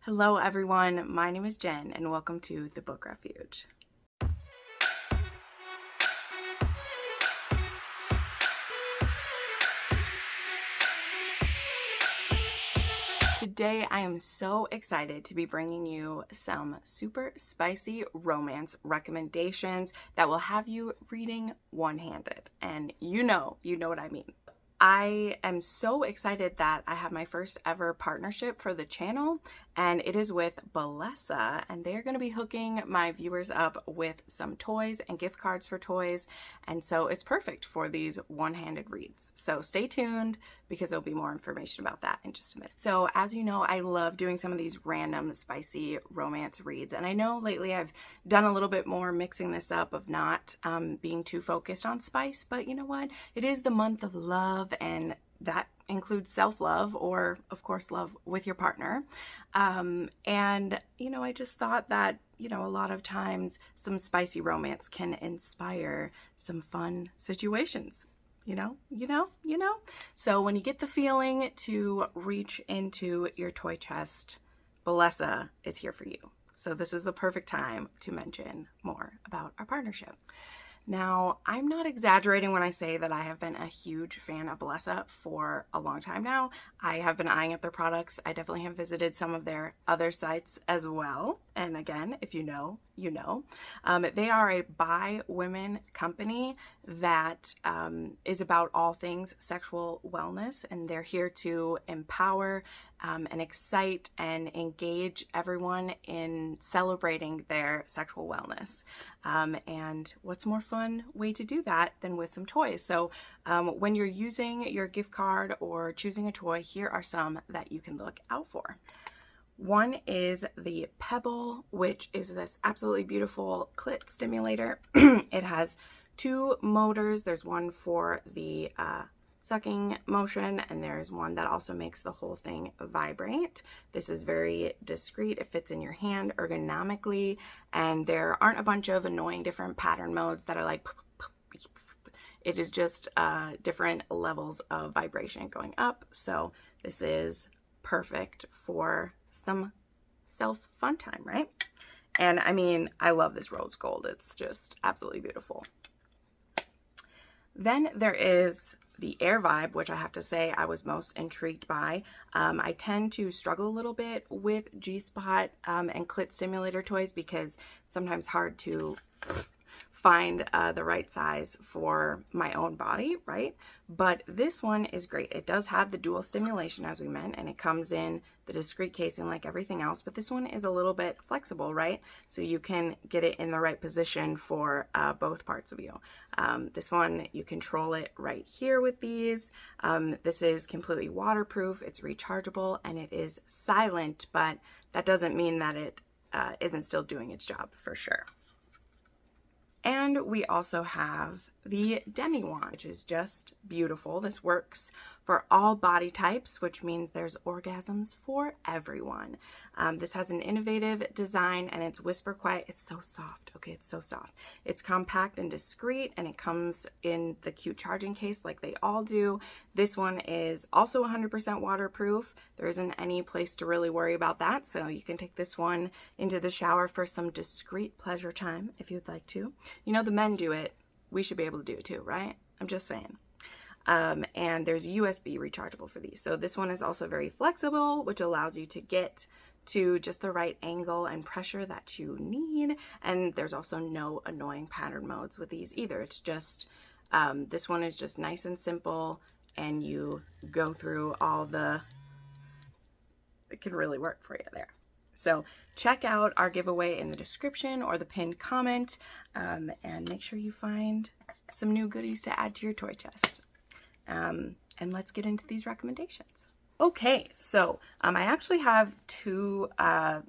Hello everyone, my name is Jen and welcome to the Book Refuge. Today I am so excited to be bringing you some super spicy romance recommendations that will have you reading one-handed, and you know what I mean. I am so excited that I have my first ever partnership for the channel, and it is with Belessa, and they're going to be hooking my viewers up with some toys and gift cards for toys, and so it's perfect for these one-handed reads. So stay tuned because there'll be more information about that in just a minute. So as you know, I love doing some of these random spicy romance reads, and I know lately I've done a little bit more mixing this up of not being too focused on spice, but you know what? It is the month of love, and that includes self-love, or of course love with your partner. And you know, I just thought that, you know, a lot of times some spicy romance can inspire some fun situations. You know. So when you get the feeling to reach into your toy chest, Belessa is here for you. So this is the perfect time to mention more about our partnership. Now, I'm not exaggerating when I say that I have been a huge fan of Belessa for a long time now. I have been eyeing up their products. I definitely have visited some of their other sites as well. And again, if you know, you know. They are a by women company that is about all things sexual wellness, and they're here to empower and excite and engage everyone in celebrating their sexual wellness. And what's more fun way to do that than with some toys? So when you're using your gift card or choosing a toy, here are some that you can look out for. One is the Pebble, which is this absolutely beautiful clit stimulator. It has two motors. There's one for the sucking motion, and there's one that also makes the whole thing vibrate. This is very discreet. It fits in your hand ergonomically, and there aren't a bunch of annoying different pattern modes that are like, it is just different levels of vibration going up. So this is perfect for some self-fun time, right? And I mean, I love this rose gold. It's just absolutely beautiful. Then there is the Air Vibe, which I have to say I was most intrigued by. I tend to struggle a little bit with G-spot and clit stimulator toys because it's sometimes hard to find the right size for my own body, right? But this one is great. It does have the dual stimulation, as we meant, and it comes in the discrete casing like everything else, but this one is a little bit flexible, right? So you can get it in the right position for both parts of you. This one, you control it right here with these. This is completely waterproof, it's rechargeable, and it is silent, but that doesn't mean that it isn't still doing its job, for sure. And we also have the Demi Wand, which is just beautiful. This works for all body types, which means there's orgasms for everyone. This has an innovative design, and it's whisper quiet. It's so soft. Okay, it's so soft. It's compact and discreet, and it comes in the cute charging case like they all do. This one is also 100% waterproof. There isn't any place to really worry about that, so you can take this one into the shower for some discreet pleasure time if you'd like to. You know, the men do it. We should be able to do it too, right? I'm just saying. And there's USB rechargeable for these. So this one is also very flexible, which allows you to get to just the right angle and pressure that you need. And there's also no annoying pattern modes with these either. It's just, this one is just nice and simple, and you go through all the, it can really work for you there. So check out our giveaway in the description or the pinned comment, and make sure you find some new goodies to add to your toy chest. And let's get into these recommendations. Okay, so I actually have two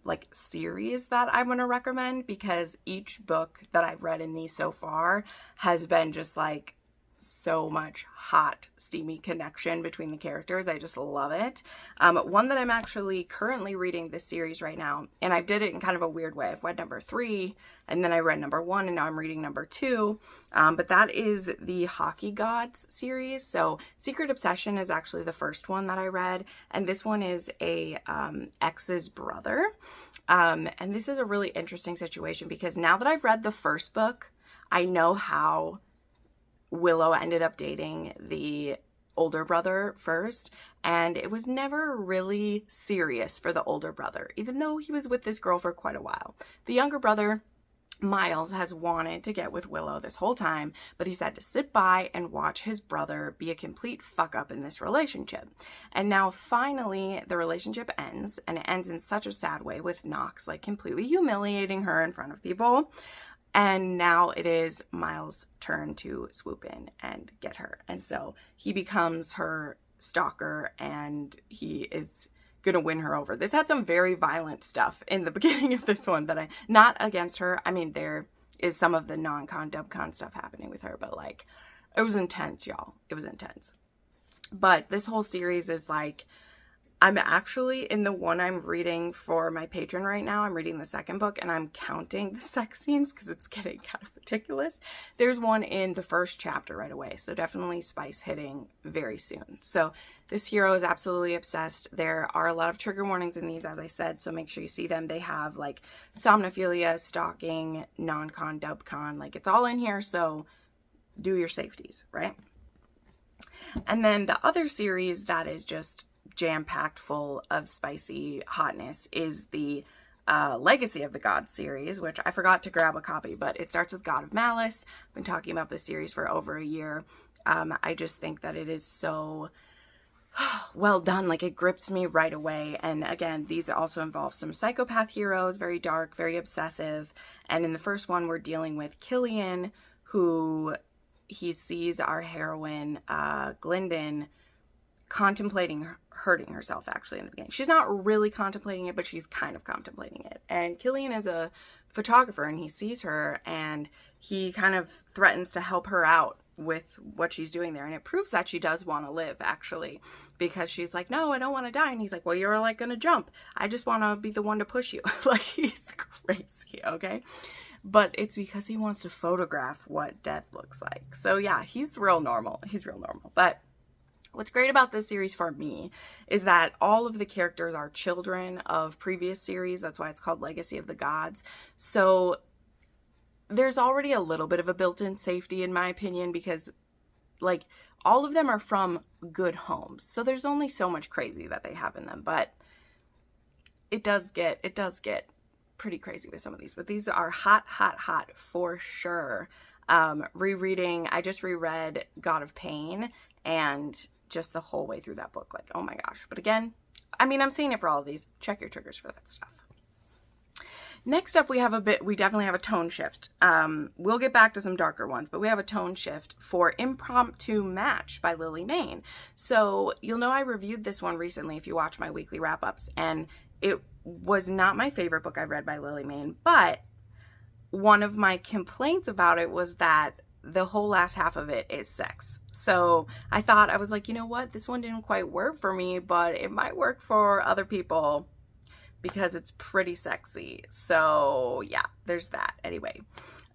like series that I want to recommend, because each book that I've read in these so far has been just like so much hot, steamy connection between the characters. I just love it. One that I'm actually currently reading this series right now, and I did it in kind of a weird way. I've read number 3, and then I read number 1, and now I'm reading number 2. But that is the Hockey Gods series. So Secret Obsession is actually the first one that I read, and this one is a ex's brother. And this is a really interesting situation because now that I've read the first book, I know how Willow ended up dating the older brother first, and it was never really serious for the older brother, even though he was with this girl for quite a while. The younger brother, Miles, has wanted to get with Willow this whole time, but he's had to sit by and watch his brother be a complete fuck up in this relationship. And now finally the relationship ends, and it ends in such a sad way with Knox like completely humiliating her in front of people. And now it is Miles' turn to swoop in and get her. And so he becomes her stalker, and he is going to win her over. This had some very violent stuff in the beginning of this one that not against her. I mean, there is some of the non-con, dub-con stuff happening with her, but like, it was intense, y'all. It was intense. But this whole series is like, I'm actually in the one I'm reading for my patron right now. I'm reading the second book, and I'm counting the sex scenes because it's getting kind of ridiculous. There's one in the first chapter right away, so definitely spice hitting very soon. So this hero is absolutely obsessed. There are a lot of trigger warnings in these, as I said, so make sure you see them. They have like somnophilia, stalking, non-con, dub-con, like it's all in here, so do your safeties, right? And then the other series that is just jam-packed full of spicy hotness is the Legacy of the Gods series, which I forgot to grab a copy, but it starts with God of Malice. I've been talking about this series for over a year. I just think that it is so well done. Like, it grips me right away. And again, these also involve some psychopath heroes, very dark, very obsessive. And in the first one, we're dealing with Killian, who he sees our heroine, Glyndon, contemplating hurting herself actually in the beginning. She's not really contemplating it, but she's kind of contemplating it. And Killian is a photographer, and he sees her, and he kind of threatens to help her out with what she's doing there. And it proves that she does want to live, actually, because she's like, no, I don't want to die. And he's like, well, you're like going to jump. I just want to be the one to push you. Like, he's crazy, okay? But it's because he wants to photograph what death looks like. So yeah, he's real normal. He's real normal. But what's great about this series for me is that all of the characters are children of previous series. That's why it's called Legacy of the Gods. So there's already a little bit of a built-in safety, in my opinion, because like all of them are from good homes. So there's only so much crazy that they have in them, but it does get pretty crazy with some of these. But these are hot, hot, hot for sure. Rereading, I just reread God of Pain, and just the whole way through that book, like, oh my gosh. But again, I mean, I'm saying it for all of these. Check your triggers for that stuff. Next up, we definitely have a tone shift. We'll get back to some darker ones, but we have a tone shift for Impromptu Match by Lily Mayne. So you'll know I reviewed this one recently if you watch my weekly wrap-ups, and it was not my favorite book I've read by Lily Mayne, but one of my complaints about it was that the whole last half of it is sex. So I was like, you know what? This one didn't quite work for me, but it might work for other people because it's pretty sexy. So yeah, there's that. Anyway,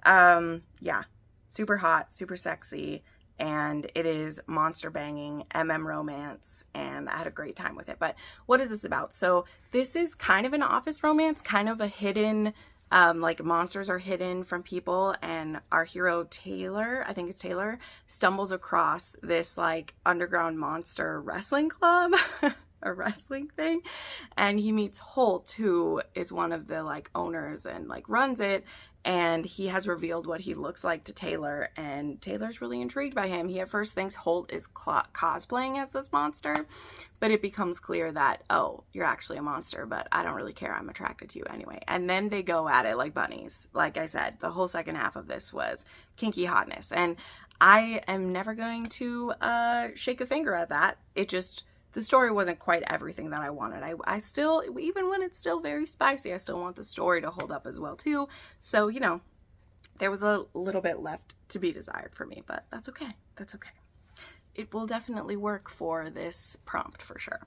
yeah, super hot, super sexy, and it is monster banging, romance, and I had a great time with it. But what is this about? So this is kind of an office romance, kind of a hidden, like monsters are hidden from people, and our hero Taylor, I think it's Taylor, stumbles across this like underground monster wrestling club, a wrestling thing, and he meets Holt, who is one of the like owners and like runs it, and he has revealed what he looks like to Taylor, and Taylor's really intrigued by him. He at first thinks Holt is cosplaying as this monster, but it becomes clear that, oh, you're actually a monster, but I don't really care. I'm attracted to you anyway. And then they go at it like bunnies. Like I said, the whole second half of this was kinky hotness, and I am never going to shake a finger at that. It just, the story wasn't quite everything that I wanted. I still, even when it's still very spicy, I still want the story to hold up as well too. So, you know, there was a little bit left to be desired for me, but that's okay. That's okay. It will definitely work for this prompt for sure.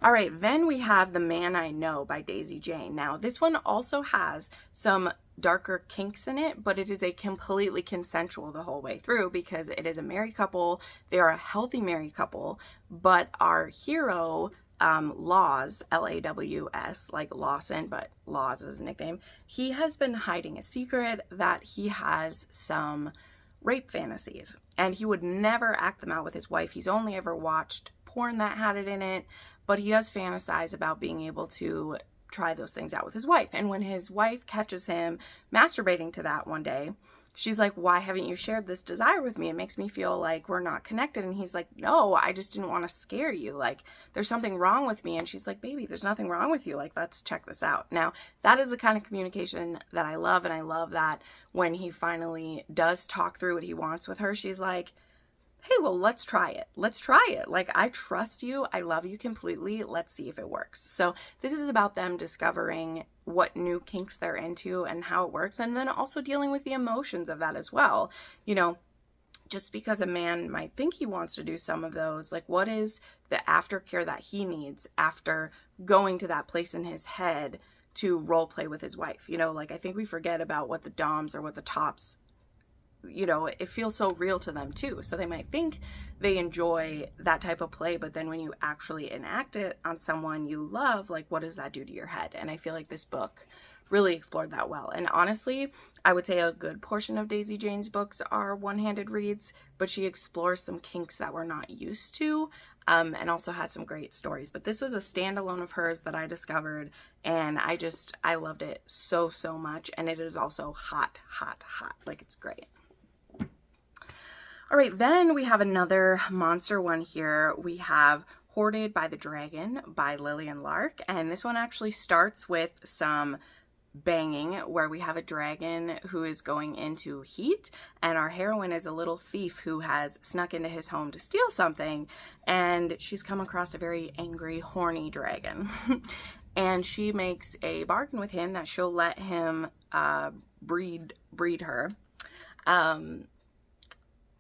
All right, then we have The Man I Know by Daisy Jane. Now, this one also has some darker kinks in it, but it is a completely consensual the whole way through because it is a married couple. They are a healthy married couple, but our hero, Laws, Laws, like Lawson, but Laws is his nickname. He has been hiding a secret that he has some rape fantasies, and he would never act them out with his wife. He's only ever watched porn that had it in it, but he does fantasize about being able to try those things out with his wife. And when his wife catches him masturbating to that one day, she's like, why haven't you shared this desire with me? It makes me feel like we're not connected. And he's like, no, I just didn't want to scare you. Like, there's something wrong with me. And she's like, baby, there's nothing wrong with you. Like, let's check this out. Now, that is the kind of communication that I love. And I love that when he finally does talk through what he wants with her, she's like, hey, well, let's try it. Let's try it. Like, I trust you. I love you completely. Let's see if it works. So this is about them discovering what new kinks they're into and how it works. And then also dealing with the emotions of that as well. You know, just because a man might think he wants to do some of those, like, what is the aftercare that he needs after going to that place in his head to role play with his wife? You know, like, I think we forget about what the doms or what the tops, you know, it feels so real to them too. So they might think they enjoy that type of play, but then when you actually enact it on someone you love, like, what does that do to your head? And I feel like this book really explored that well. And honestly, I would say a good portion of Daisy Jane's books are one-handed reads, but she explores some kinks that we're not used to, and also has some great stories. But this was a standalone of hers that I discovered, and I loved it so, so much. And it is also hot, hot, hot. Like, it's great. All right, then we have another monster one here. We have Hoarded by the Dragon by Lillian Lark. And this one actually starts with some banging where we have a dragon who is going into heat, and our heroine is a little thief who has snuck into his home to steal something, and she's come across a very angry, horny dragon. And she makes a bargain with him that she'll let him breed her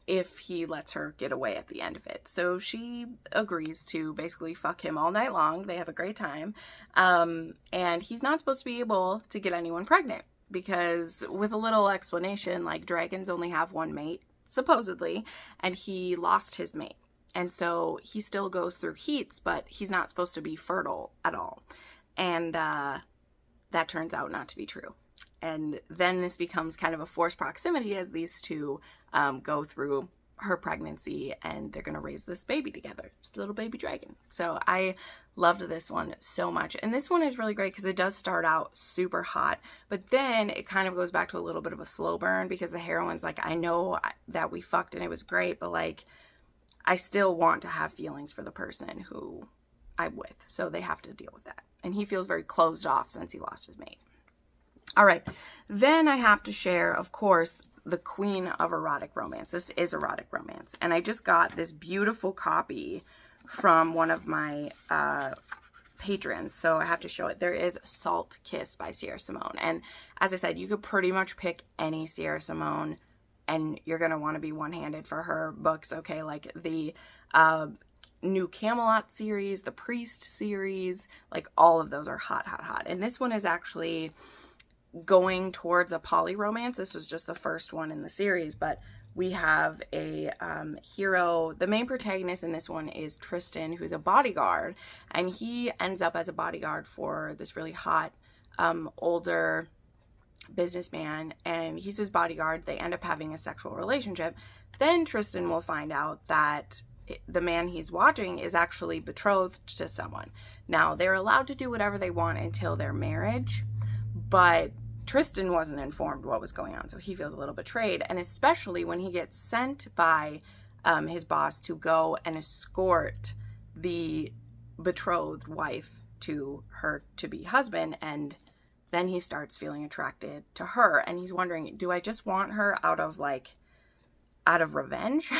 if he lets her get away at the end of it. So she agrees to basically fuck him all night long. They have a great time. And he's not supposed to be able to get anyone pregnant because, with a little explanation, like, dragons only have one mate, supposedly, and he lost his mate. And so he still goes through heats, but he's not supposed to be fertile at all. And that turns out not to be true. And then this becomes kind of a forced proximity as these two go through her pregnancy, and they're going to raise this baby together, little baby dragon. So I loved this one so much. And this one is really great because it does start out super hot, but then it kind of goes back to a little bit of a slow burn because the heroine's like, I know that we fucked and it was great, but, like, I still want to have feelings for the person who I'm with. So they have to deal with that. And he feels very closed off since he lost his mate. All right, then I have to share, of course, the queen of erotic romance. This is erotic romance. And I just got this beautiful copy from one of my patrons, so I have to show it. There is Salt Kiss by Sierra Simone. And as I said, you could pretty much pick any Sierra Simone, and you're going to want to be one-handed for her books, okay? Like the new Camelot series, the Priest series, like, all of those are hot, hot, hot. And this one is actually going towards a poly romance. This was just the first one in the series, but we have a hero. The main protagonist in this one is Tristan, who's a bodyguard, and he ends up as a bodyguard for this really hot older businessman, and he's his bodyguard. They end up having a sexual relationship. Then Tristan will find out that the man he's watching is actually betrothed to someone. Now, they're allowed to do whatever they want until their marriage, but Tristan wasn't informed what was going on, so he feels a little betrayed, and especially when he gets sent by his boss to go and escort the betrothed wife to her to-be husband, and then he starts feeling attracted to her, and he's wondering, do I just want her out of revenge,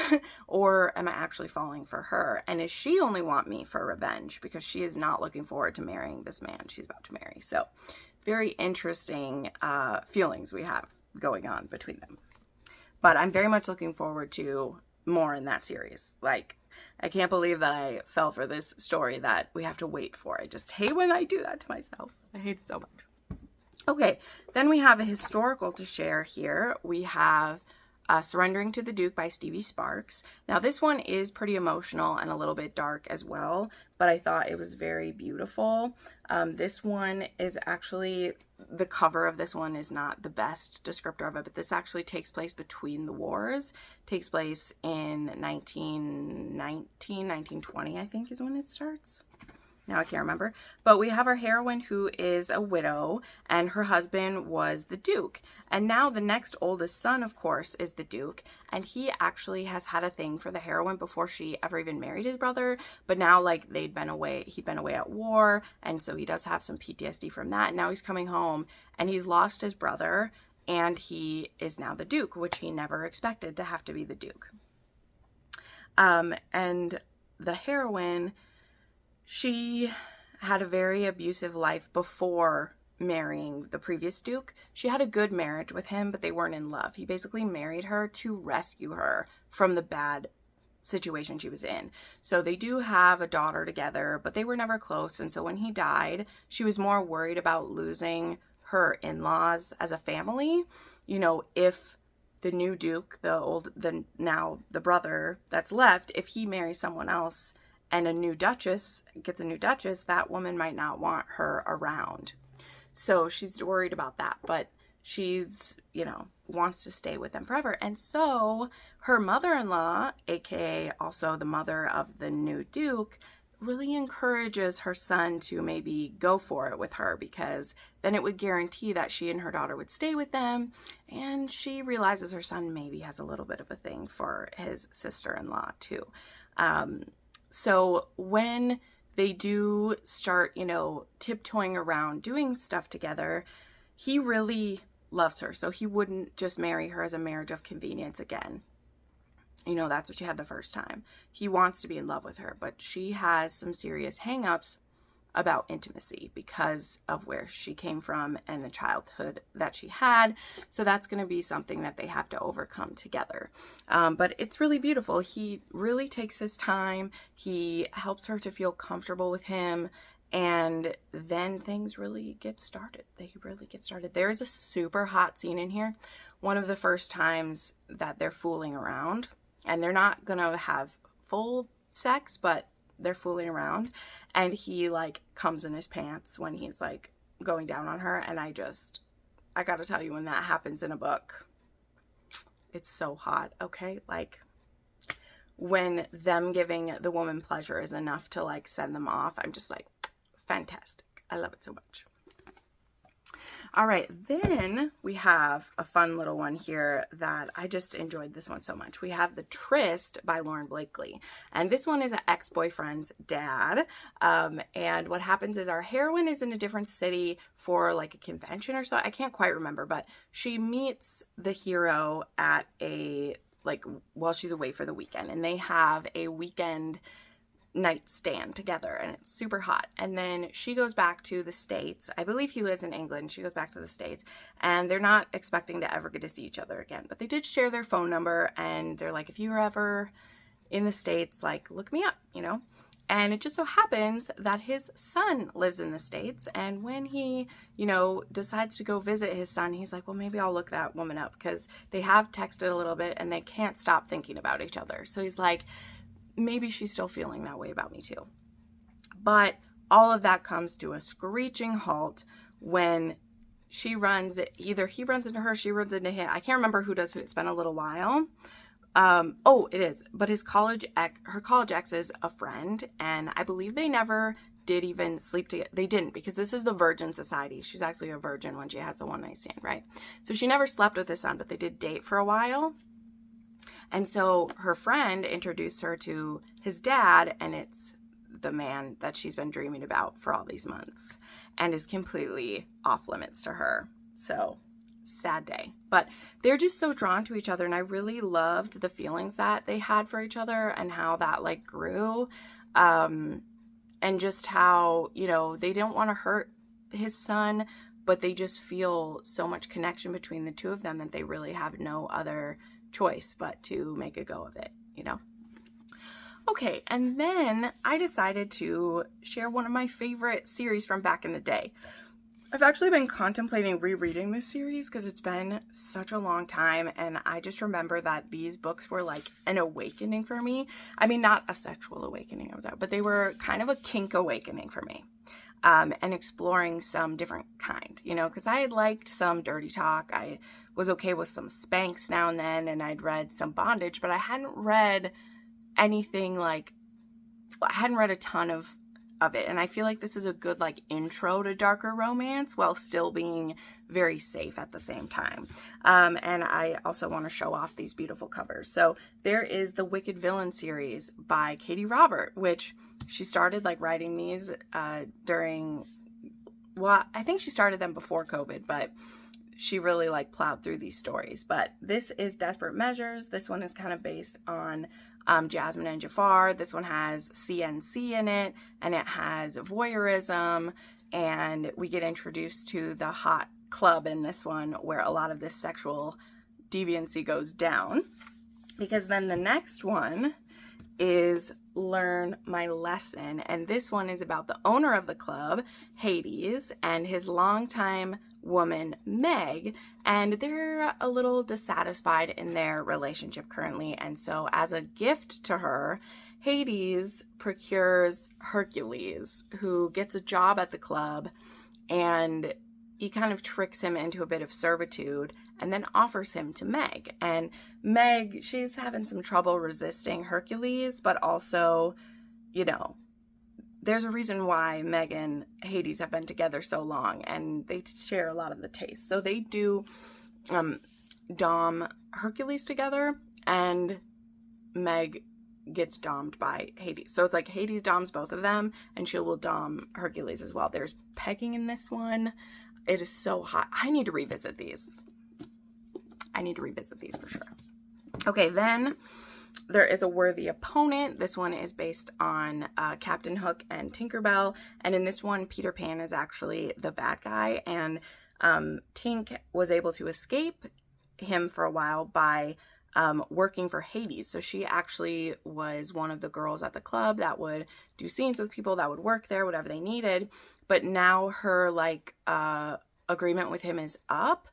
or am I actually falling for her? And does she only want me for revenge because she is not looking forward to marrying this man she's about to marry? So very interesting feelings we have going on between them. But I'm very much looking forward to more in that series. Like, I can't believe that I fell for this story that we have to wait for. I just hate when I do that to myself. I hate it so much. Okay, then we have a historical to share here. We have Surrendering to the Duke by Stevie Sparks. Now this one is pretty emotional and a little bit dark as well, but I thought it was very beautiful. This one is actually, the cover of this one is not the best descriptor of it, but this actually takes place between the wars. Takes place in 1919, 1920, I think is when it starts. Now I can't remember, but we have our heroine who is a widow and her husband was the Duke. And now the next oldest son, of course, is the Duke. And he actually has had a thing for the heroine before she ever even married his brother. But now, like, he'd been away at war. And so he does have some PTSD from that. And now he's coming home and he's lost his brother and he is now the Duke, which he never expected to have to be the Duke. And the heroine, she had a very abusive life before marrying the previous Duke. She had a good marriage with him, but they weren't in love. He basically married her to rescue her from the bad situation she was in. So they do have a daughter together, but they were never close. And so when he died, she was more worried about losing her in-laws as a family. You know, if the new Duke, now the brother that's left, if he marries someone else and a new duchess gets a new duchess, that woman might not want her around. So she's worried about that, but she's, you know, wants to stay with them forever. And so her mother-in-law, aka also the mother of the new Duke, really encourages her son to maybe go for it with her, because then it would guarantee that she and her daughter would stay with them. And she realizes her son maybe has a little bit of a thing for his sister-in-law too. So when they do start, you know, tiptoeing around doing stuff together, he really loves her. So he wouldn't just marry her as a marriage of convenience again. You know, that's what she had the first time. He wants to be in love with her, but she has some serious hang-ups about intimacy because of where she came from and the childhood that she had. So that's going to be something that they have to overcome together. But it's really beautiful. He really takes his time. He helps her to feel comfortable with him. And then things really get started. They really get started. There is a super hot scene in here. One of the first times that they're fooling around, and they're not going to have full sex, but they're fooling around, and he like comes in his pants when he's like going down on her. And I gotta tell you, when that happens in a book, it's so hot. Okay, like when them giving the woman pleasure is enough to like send them off, I'm just like, fantastic. I love it so much. All right, then we have a fun little one here that I just enjoyed this one so much. We have The Trist by Lauren Blakely. And this one is an ex-boyfriend's dad. And what happens is our heroine is in a different city for like a convention or so. I can't quite remember, but she meets the hero at while she's away for the weekend. And they have a weekend nightstand together, and it's super hot. And then she goes back to the States. I believe he lives in England. She goes back to the States, and they're not expecting to ever get to see each other again, but they did share their phone number, and they're like, if you're ever in the States, like, look me up, you know. And it just so happens that his son lives in the States, and when he, you know, decides to go visit his son, he's like, well, maybe I'll look that woman up, because they have texted a little bit and they can't stop thinking about each other. So he's like, maybe she's still feeling that way about me too. But all of that comes to a screeching halt when either he runs into her, she runs into him. I can't remember who does who. It's been a little while. It is. But her college ex is a friend, and I believe they never did even sleep together. They didn't, because this is the virgin society. She's actually a virgin when she has the one night stand, right? So she never slept with his son, but they did date for a while. And so her friend introduced her to his dad, and it's the man that she's been dreaming about for all these months, and is completely off limits to her. So sad day. But they're just so drawn to each other, and I really loved the feelings that they had for each other and how that like grew. And just how, you know, they don't want to hurt his son, but they just feel so much connection between the two of them that they really have no other choice but to make a go of it, you know? Okay, and then I decided to share one of my favorite series from back in the day. I've actually been contemplating rereading this series because it's been such a long time, and I just remember that these books were like an awakening for me. I mean, not a sexual awakening, but they were kind of a kink awakening for me, and exploring some different kind, you know, because I had liked some dirty talk. I was okay with some Spanx now and then, and I'd read some bondage, but I hadn't read anything like, I hadn't read a ton of it, and I feel like this is a good like intro to darker romance while still being very safe at the same time. And I also want to show off these beautiful covers. So there is the Wicked Villain series by Katie Robert, which she started like writing these during, well, I think she started them before COVID, but she really like plowed through these stories. But this is Desperate Measures. This one is kind of based on Jasmine and Jafar. This one has CNC in it, and it has voyeurism, and we get introduced to the hot club in this one where a lot of this sexual deviancy goes down. Because then the next one is Learn My Lesson, and this one is about the owner of the club, Hades, and his longtime woman, Meg, and they're a little dissatisfied in their relationship currently, and so as a gift to her, Hades procures Hercules, who gets a job at the club, and he kind of tricks him into a bit of servitude and then offers him to Meg. And Meg, she's having some trouble resisting Hercules, but also, you know, there's a reason why Meg and Hades have been together so long, and they share a lot of the tastes. So they do dom Hercules together, and Meg gets dommed by Hades. So it's like Hades doms both of them, and she will dom Hercules as well. There's pegging in this one. It is so hot. I need to revisit these. For sure. Okay, then there is A Worthy Opponent. This one is based on Captain Hook and Tinkerbell. And in this one, Peter Pan is actually the bad guy. And Tink was able to escape him for a while by working for Hades. So she actually was one of the girls at the club that would do scenes with people that would work there, whatever they needed. But now her like agreement with him is up,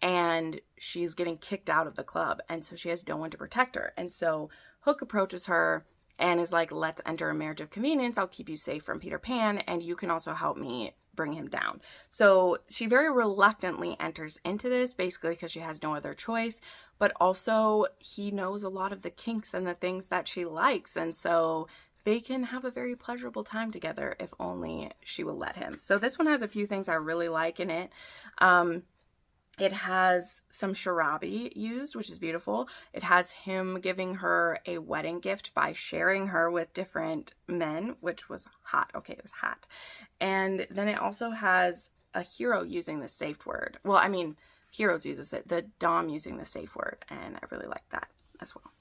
and she's getting kicked out of the club, and so she has no one to protect her. And so Hook approaches her and is like, let's enter a marriage of convenience. I'll keep you safe from Peter Pan, and you can also help me bring him down. So she very reluctantly enters into this, basically because she has no other choice, but also he knows a lot of the kinks and the things that she likes, and so they can have a very pleasurable time together if only she will let him. So this one has a few things I really like in it. It has some sharabi used, which is beautiful. It has him giving her a wedding gift by sharing her with different men, which was hot. Okay, it was hot. And then it also has a hero using the safe word. Well, I mean, heroes uses it. The dom using the safe word, and I really like that as well.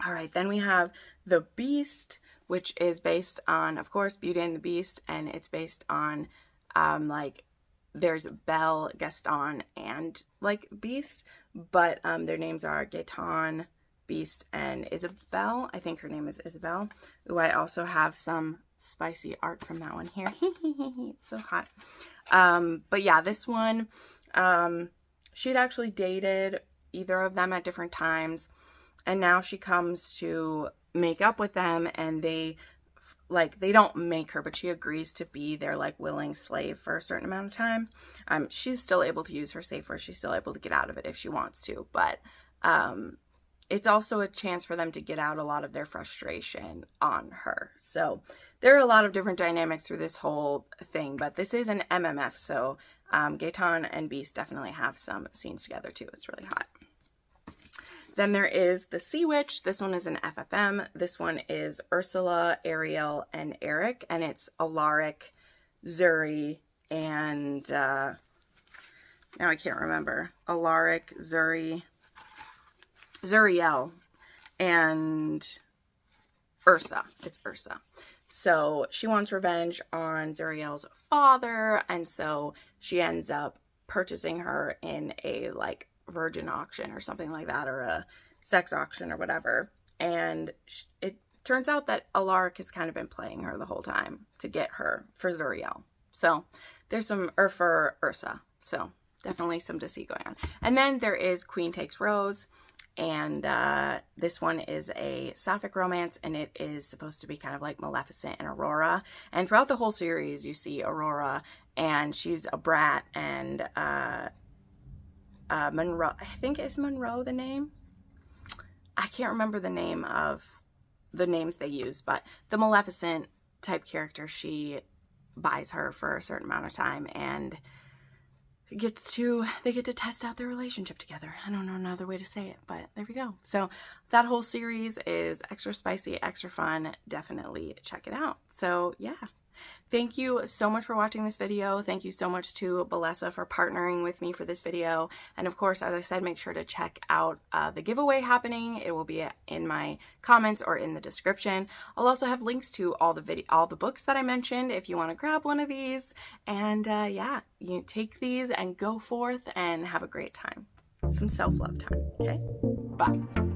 All right, then we have The Beast, which is based on, of course, Beauty and the Beast, and it's based on, like, there's Belle, Gaston, and, like, Beast, but their names are Gaetan, Beast, and Isabel. I think her name is Isabel. Ooh, I also have some spicy art from that one here. It's so hot. But yeah, this one, she'd actually dated either of them at different times, and now she comes to make up with them, and they don't make her, but she agrees to be their like willing slave for a certain amount of time. She's still able to use her safe word. She's still able to get out of it if she wants to, but it's also a chance for them to get out a lot of their frustration on her. So there are a lot of different dynamics through this whole thing, but this is an MMF, so Gaetan and Beast definitely have some scenes together too. It's really hot. Then there is The Sea Witch. This one is an FFM. This one is Ursula, Ariel, and Eric, and it's Alaric, Zuri, and now I can't remember. Alaric, Zuriel, and Ursa. It's Ursa. So she wants revenge on Zuriel's father, and so she ends up purchasing her in a like virgin auction or something like that, or a sex auction or whatever. And it turns out that Alaric has kind of been playing her the whole time to get her for Zuriel. So there's some, or for Ursa. So definitely some deceit going on. And then there is Queen Takes Rose. And this one is a sapphic romance, and it is supposed to be kind of like Maleficent and Aurora. And throughout the whole series, you see Aurora, and she's a brat, and Monroe, I think, is Monroe the name? I can't remember the name of the names they use, but the Maleficent type character, she buys her for a certain amount of time, and they get to test out their relationship together. I don't know another way to say it, but there we go. So that whole series is extra spicy, extra fun. Definitely check it out. So yeah. Thank you so much for watching this video. Thank you so much to Belessa for partnering with me for this video. And of course, as I said, make sure to check out the giveaway happening. It will be in my comments or in the description. I'll also have links to all the books that I mentioned if you want to grab one of these. And yeah, you take these and go forth and have a great time. Some self-love time, okay? Bye.